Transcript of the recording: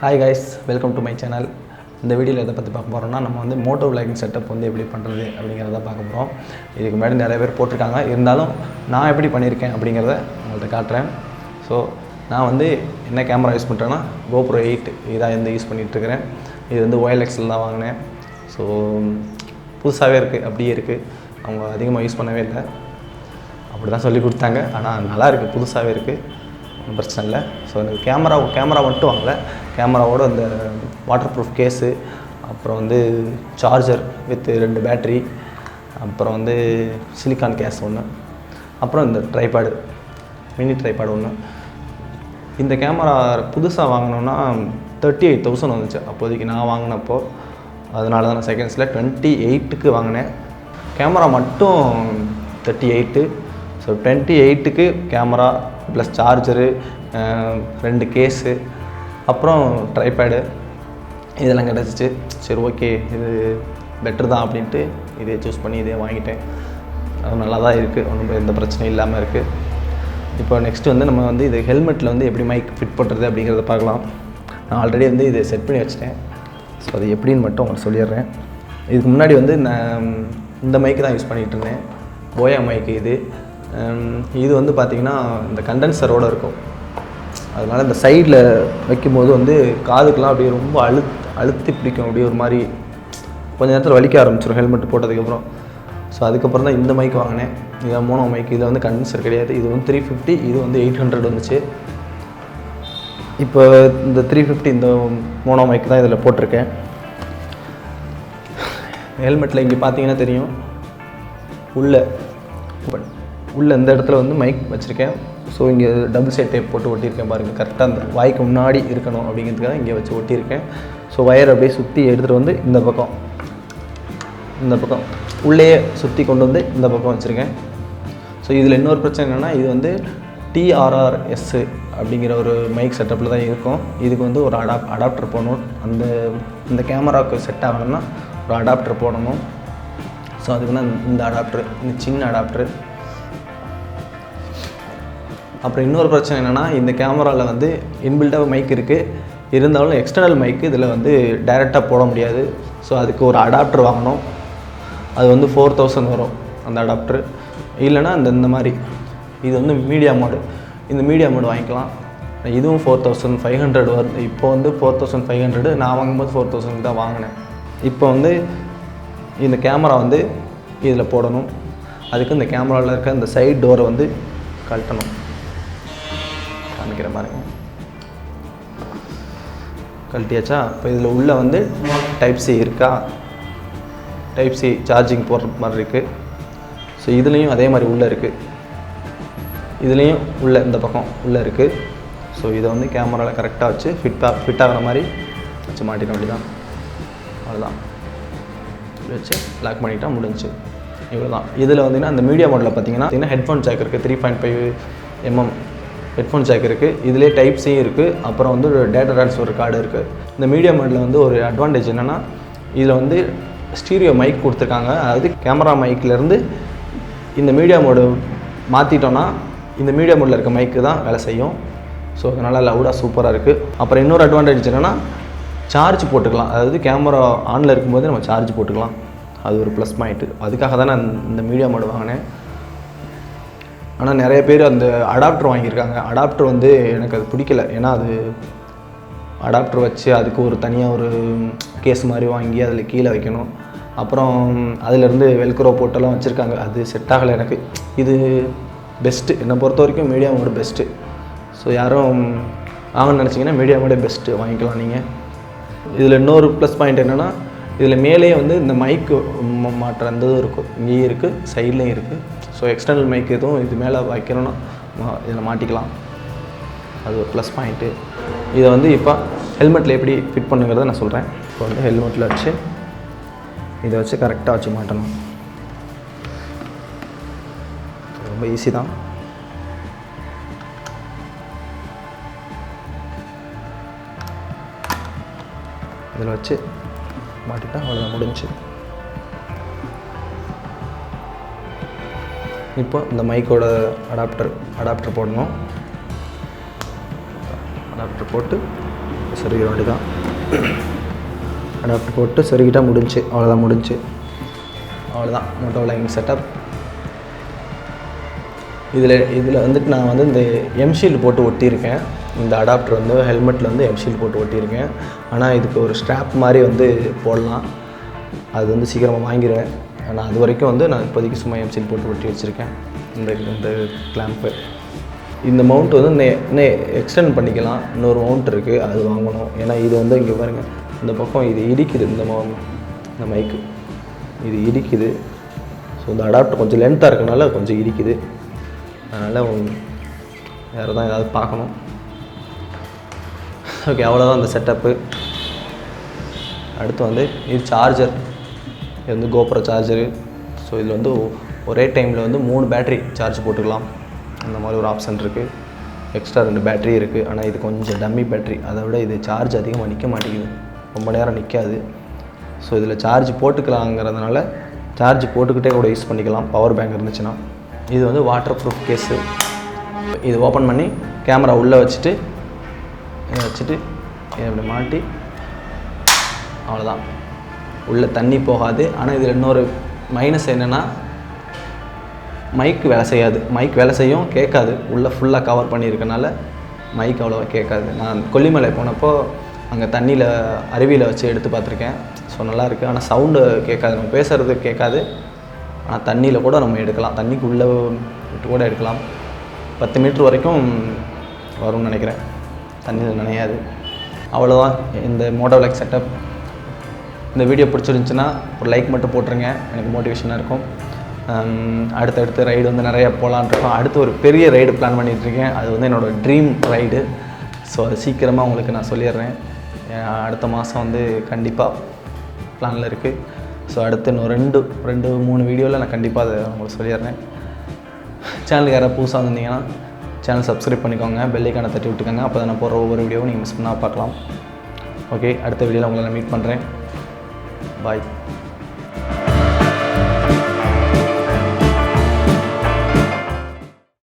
Hi guys, welcome to my channel. இந்த வீடியோவில் எதை பற்றி பார்க்க போகிறோம்னா, நம்ம வந்து மோட்டோவ்ளாக் செட்டப் வந்து எப்படி பண்ணுறது அப்படிங்கிறத பார்க்க போகிறோம். இதுக்கு முன்னாடி நிறைய பேர் போட்டிருக்காங்க, இருந்தாலும் நான் எப்படி பண்ணியிருக்கேன் அப்படிங்கிறத உங்கள்கிட்ட காட்டுறேன். ஸோ நான் வந்து என்ன கேமரா யூஸ் பண்ணுறேன்னா Gopro8 இதான் வந்து யூஸ் பண்ணிகிட்ருக்கிறேன். இது வந்து OLXல் தான் வாங்கினேன். ஸோ புதுசாகவே இருக்குது, அப்படியே இருக்குது. அவங்க அதிகமாக யூஸ் பண்ணவே இல்லை, அப்படி தான் சொல்லி கொடுத்தாங்க. ஆனால் நல்லா இருக்குது, புதுசாகவே இருக்குது, ஒன்றும் பிரச்சனை இல்லை. ஸோ எனக்கு கேமரா மட்டும் வாங்கலை, கேமராவோட அந்த வாட்டர் ப்ரூஃப் கேஸு, அப்புறம் வந்து சார்ஜர் வித் 2 பேட்ரி, அப்புறம் வந்து சிலிக்கான் கேஸ் ஒன்று, அப்புறம் இந்த ட்ரைபேடு, மினி ட்ரைபேடு ஒன்று. இந்த கேமரா புதுசாக வாங்கினோன்னா 38,000 வந்துச்சு அப்போதைக்கு நான் வாங்கினப்போ. அதனால தான் நான் செகண்ட்ஸில் 28க்கு வாங்கினேன். கேமரா மட்டும் 38. ஸோ 28க்கு கேமரா ப்ளஸ் சார்ஜரு, 2 கேஸு, அப்புறம் ட்ரைபேடு இதெல்லாம் கிடச்சிச்சு. சரி, ஓகே, இது பெட்ரு தான் அப்படின்ட்டு இதே சூஸ் பண்ணி இதே வாங்கிட்டேன். அது நல்லா தான் இருக்குது, ஒன்றும் எந்த பிரச்சனையும் இல்லாமல் இருக்குது. இப்போ நெக்ஸ்ட்டு வந்து நம்ம வந்து இது ஹெல்மெட்டில் வந்து எப்படி மைக் ஃபிட் பண்ணுறது அப்படிங்கிறத பார்க்கலாம். நான் ஆல்ரெடி வந்து இதை செட் பண்ணி வச்சுட்டேன். ஸோ அது எப்படின்னு மட்டும் உங்களுக்கு சொல்லிடுறேன். இதுக்கு முன்னாடி வந்து நான் இந்த மைக்கு தான் யூஸ் பண்ணிகிட்டு இருந்தேன், போயா மைக்கு. இது வந்து பார்த்திங்கன்னா இந்த கண்டென்சரோடு இருக்கும். அதனால் இந்த சைடில் வைக்கும்போது வந்து காதுக்கெலாம் அப்படியே ரொம்ப அழுத்தி பிடிக்கும், அப்படியே ஒரு மாதிரி கொஞ்சம் நேரத்தில் வலிக்க ஆரம்பிச்சிடும் ஹெல்மெட் போட்டதுக்கப்புறம். ஸோ அதுக்கப்புறம் தான் இந்த மைக் வாங்கினேன். இதான் மோனோ மைக். இதில் வந்து கண்டென்சர் கிடையாது. இது வந்து 350, இது வந்து 800 வந்துச்சு. இப்போ இந்த 350 இந்த மோனோ மைக் தான் இதில் போட்டிருக்கேன். ஹெல்மெட்டில் இங்கே பார்த்தீங்கன்னா தெரியும், உள்ளே இந்த இடத்துல வந்து மைக் வச்சுருக்கேன். ஸோ இங்கே டபுள் சைட் டேப் போட்டு ஒட்டியிருக்கேன் பாருங்கள். கரெக்டாக அந்த வாய்க்கு முன்னாடி இருக்கணும் அப்படிங்கிறதுக்காக இங்கே வச்சு ஒட்டியிருக்கேன். ஸோ வயர் அப்படியே சுற்றி எடுத்துகிட்டு வந்து இந்த பக்கம் உள்ளேயே சுற்றி கொண்டு வந்து இந்த பக்கம் வச்சுருக்கேன். ஸோ இதில் இன்னொரு பிரச்சனை என்னென்னா, இது வந்து TRRS அப்படிங்கிற ஒரு மைக் செட்டப்பில் தான் இருக்கும். இதுக்கு வந்து ஒரு அடாப்டர் போடணும். இந்த கேமராவுக்கு செட் ஆகணும்னா ஒரு அடாப்டர் போடணும். ஸோ அதுக்கு தான் இந்த அடாப்டர், இந்த சின்ன அடாப்டர். அப்புறம் இன்னொரு பிரச்சனை என்னென்னா, இந்த கேமராவில் வந்து இன்பில்ட்டாக மைக் இருக்குது, இருந்தாலும் எக்ஸ்டர்னல் மைக்கு இதில் வந்து டைரெக்டாக போட முடியாது. ஸோ அதுக்கு ஒரு அடாப்டர் வாங்கணும். அது வந்து 4000 வரும் அந்த அடாப்டர். இல்லைனா இந்த மாதிரி இது வந்து மீடியா மோடு, இந்த மீடியா மோடு வாங்கிக்கலாம். இதுவும் 4500 வருது. இப்போ வந்து 4500, நான் வாங்கும்போது 4000 தான் வாங்கினேன். இப்போ வந்து இந்த கேமரா வந்து இதில் போடணும். அதுக்கு இந்த கேமராவில் இருக்க இந்த சைட் டோரை வந்து கழட்டணும். காமிக்கிற பாருங்க, கழட்டியாச்சா? இப்போ இதில் உள்ளே வந்து டைப் சி இருக்கா, டைப் சி சார்ஜிங் போடுற மாதிரி இருக்குது. ஸோ இதுலேயும் அதே மாதிரி உள்ளே இருக்குது, இதுலேயும் உள்ளே இந்த பக்கம் உள்ளே இருக்குது. ஸோ இதை வந்து கேமராவில் கரெக்டாக வச்சு ஃபிட் ஆகிற மாதிரி வச்சு மாட்டிக்க வேண்டியதான். அவ்வளோதான், வச்சு லாக் பண்ணிட்டா முடிஞ்சு. இவ்வளோ தான். இதில் வந்தீங்கன்னா அந்த மீடியா மோடில் பார்த்தீங்கன்னா ஹெட்ஃபோன் ஜாக் இருக்குது, 3.5 mm ஹெட்ஃபோன் ஜாக் இருக்குது. இதிலே டைப் சி இருக்குது. அப்புறம் வந்து ஒரு டேட்டா ட்ரான்ஸ்ஃபர் கார்டு இருக்குது. இந்த மீடியா மோடில் வந்து ஒரு அட்வான்டேஜ் என்னென்னா, இதில் வந்து ஸ்டீரியோ மைக் கொடுத்துருக்காங்க. அதாவது கேமரா மைக்கிலேருந்து இந்த மீடியா மோடு மாற்றிட்டோன்னா இந்த மீடியா மோடில் இருக்க மைக்கு தான் வேலை செய்யும். ஸோ அதனால் லவுடாக சூப்பராக இருக்குது. அப்புறம் இன்னொரு அட்வான்டேஜ் என்னென்னா, சார்ஜ் போட்டுக்கலாம். அதாவது கேமரா ஆனில் இருக்கும்போது நம்ம சார்ஜ் போட்டுக்கலாம். அது ஒரு ப்ளஸ் பாயிண்ட்டு. அதுக்காக தான் நான் இந்த மீடியா மோடு வாங்கினேன். ஆனால் நிறைய பேர் அந்த அடாப்டர் வாங்கியிருக்காங்க. அடாப்டர் வந்து எனக்கு அது பிடிக்கல. ஏன்னா அது அடாப்டர் வச்சு அதுக்கு ஒரு தனியாக ஒரு கேஸ் மாதிரி வாங்கி அதில் கீழே வைக்கணும். அப்புறம் அதிலேருந்து வெல்க்ரோ போட்டெல்லாம் வச்சுருக்காங்க. அது செட் ஆகலை எனக்கு. இது பெஸ்ட்டு, என்னை பொறுத்த வரைக்கும் மீடியா மோடு பெஸ்ட்டு. ஸோ யாரும் வாங்கன்னு நினச்சிங்கன்னா மீடியா மோடே பெஸ்ட்டு, வாங்கிக்கலாம் நீங்கள். இதில் இன்னொரு ப்ளஸ் பாயிண்ட் என்னென்னா, இதில் மேலேயே வந்து இந்த மைக்கு மாட்டுற அந்த இதுவும் இருக்கும், இங்கேயும் இருக்குது, சைட்லேயும் இருக்குது. ஸோ எக்ஸ்டர்னல் மைக் எதுவும் இது மேலே வைக்கணும்னா இதில் மாட்டிக்கலாம். அது ஒரு ப்ளஸ் பாயிண்ட்டு. இதை வந்து இப்போ ஹெல்மெட்டில் எப்படி ஃபிட் பண்ணுங்கிறத நான் சொல்கிறேன். இப்போ வந்து ஹெல்மெட்டில் வச்சு இதை வச்சு கரெக்டாக வச்சு மாட்டணும். ரொம்ப ஈஸி தான். இதில் வச்சு மாட்டிட்டா அவ்வளோதான், முடிஞ்சு. இப்போ இந்த மைக்கோட அடாப்டர் போடணும். அடாப்டர் போட்டு சொருகிற வேண்டி தான். அடாப்டர் போட்டு சொருகிட்டால் முடிஞ்சு, அவ்வளோதான் முடிஞ்சு. அவ்வளோதான் மோட்டோவ்லாகிங் செட்டப். இதில் வந்துட்டு நான் வந்து இந்த எம்ஷீல்டு போட்டு ஒட்டியிருக்கேன். இந்த அடாப்டர் வந்து ஹெல்மெட்டில் வந்து எம்ஷீல்டு போட்டு ஒட்டியிருக்கேன். ஆனால் இதுக்கு ஒரு ஸ்ட்ராப் மாதிரி வந்து போடலாம். அது வந்து சீக்கிரமாக வாங்கிடுவேன். ஆனால் அது வரைக்கும் வந்து நான் இப்போதைக்கு சும்மா எம்ஷீல்டு போட்டு ஒட்டி வச்சுருக்கேன். இந்த கிளாம்ப்பு. இந்த மவுண்ட் வந்து எக்ஸ்டெண்ட் பண்ணிக்கலாம். இன்னொரு மவுண்ட் இருக்குது, அது வாங்கணும். ஏன்னா இது வந்து இங்கே பாருங்கள், இந்த பக்கம் இது இடிக்குது. இந்த மைக்கு இது இடிக்குது. ஸோ இந்த அடாப்டர் கொஞ்சம் லென்த்தாக இருக்கனால கொஞ்சம் இடிக்குது. அதனால் வேறு தான் ஏதாவது பார்க்கணும். ஓகே, அவ்வளோதான் இந்த செட்டப்பு. அடுத்து வந்து இது சார்ஜர். இது வந்து கோப்ரோ சார்ஜரு. ஸோ இதில் வந்து ஒரே டைமில் வந்து 3 பேட்ரி சார்ஜ் போட்டுக்கலாம். அந்த மாதிரி ஒரு ஆப்ஷன் இருக்குது. எக்ஸ்ட்ரா 2 பேட்ரி இருக்குது. ஆனால் இது கொஞ்சம் டம்மி பேட்ரி. அதை விட இது சார்ஜ் அதிகமாக நிற்க மாட்டேங்குது, ரொம்ப நேரம் நிற்காது. ஸோ இதில் சார்ஜ் போட்டுக்கலாங்கிறதுனால சார்ஜ் போட்டுக்கிட்டே கூட யூஸ் பண்ணிக்கலாம், பவர் பேங்க் இருந்துச்சுன்னா. இது வந்து வாட்டர் ப்ரூஃப் கேஸு. இது ஓப்பன் பண்ணி கேமரா உள்ளே வச்சுட்டு இதை இப்படி மாட்டி அவ்வளோதான். உள்ளே தண்ணி போகாது. ஆனால் இதில் இன்னொரு மைனஸ் என்னென்னா, மைக் வேலை செய்யாது. மைக் வேலை செய்யும், கேட்காது. உள்ளே ஃபுல்லாக கவர் பண்ணியிருக்கனால மைக் அவ்வளோவா கேட்காது. நான் கொல்லிமலை போனப்போ அங்கே தண்ணியில் அருவியில் வச்சு எடுத்து பார்த்துருக்கேன். ஸோ நல்லாயிருக்கு. ஆனால் சவுண்டு கேட்காது, நம்ம பேசுகிறது கேட்காது. ஆனால் தண்ணியில் கூட நம்ம எடுக்கலாம், தண்ணிக்கு உள்ளே விட்டு கூட எடுக்கலாம். 10 மீட்ரு வரைக்கும் வரும்னு நினைக்கிறேன், தண்ணியில் நனையாது. அவ்வளோதான் இந்த மோட்டோவ்லாக் செட்டப். இந்த வீடியோ பிடிச்சிருந்துச்சுன்னா ஒரு லைக் மட்டும் போட்டுருங்க, எனக்கு மோட்டிவேஷனாக இருக்கும். அடுத்தடுத்து ரைடு வந்து நிறையா போகலான்ருக்கோம். அடுத்து ஒரு பெரிய ரைடு பிளான் பண்ணிகிட்ருக்கேன். அது வந்து என்னோடய ட்ரீம் ரைடு. ஸோ அது சீக்கிரமாக உங்களுக்கு நான் சொல்லிடுறேன். அடுத்த மாதம் வந்து கண்டிப்பாக பிளானில் இருக்குது. ஸோ அடுத்து இன்னும் 2-3 வீடியோவில் நான் கண்டிப்பாக அதை உங்களுக்கு சொல்லிடுறேன். சேனலுக்கு யாராவது புதுசாக வந்திருந்தீங்கன்னா சேனல் சப்ஸ்கிரைப் பண்ணிக்கோங்க, பெல் ஐக்கானை தட்டி விட்டுக்கோங்க. அப்போ தான் நான் போகிற ஒவ்வொரு வீடியோவும் நீங்கள் மிஸ் பண்ணால் பார்க்கலாம். ஓகே, அடுத்த வீடியோவில் உங்களை நான் மீட் பண்ணுறேன். பாய்.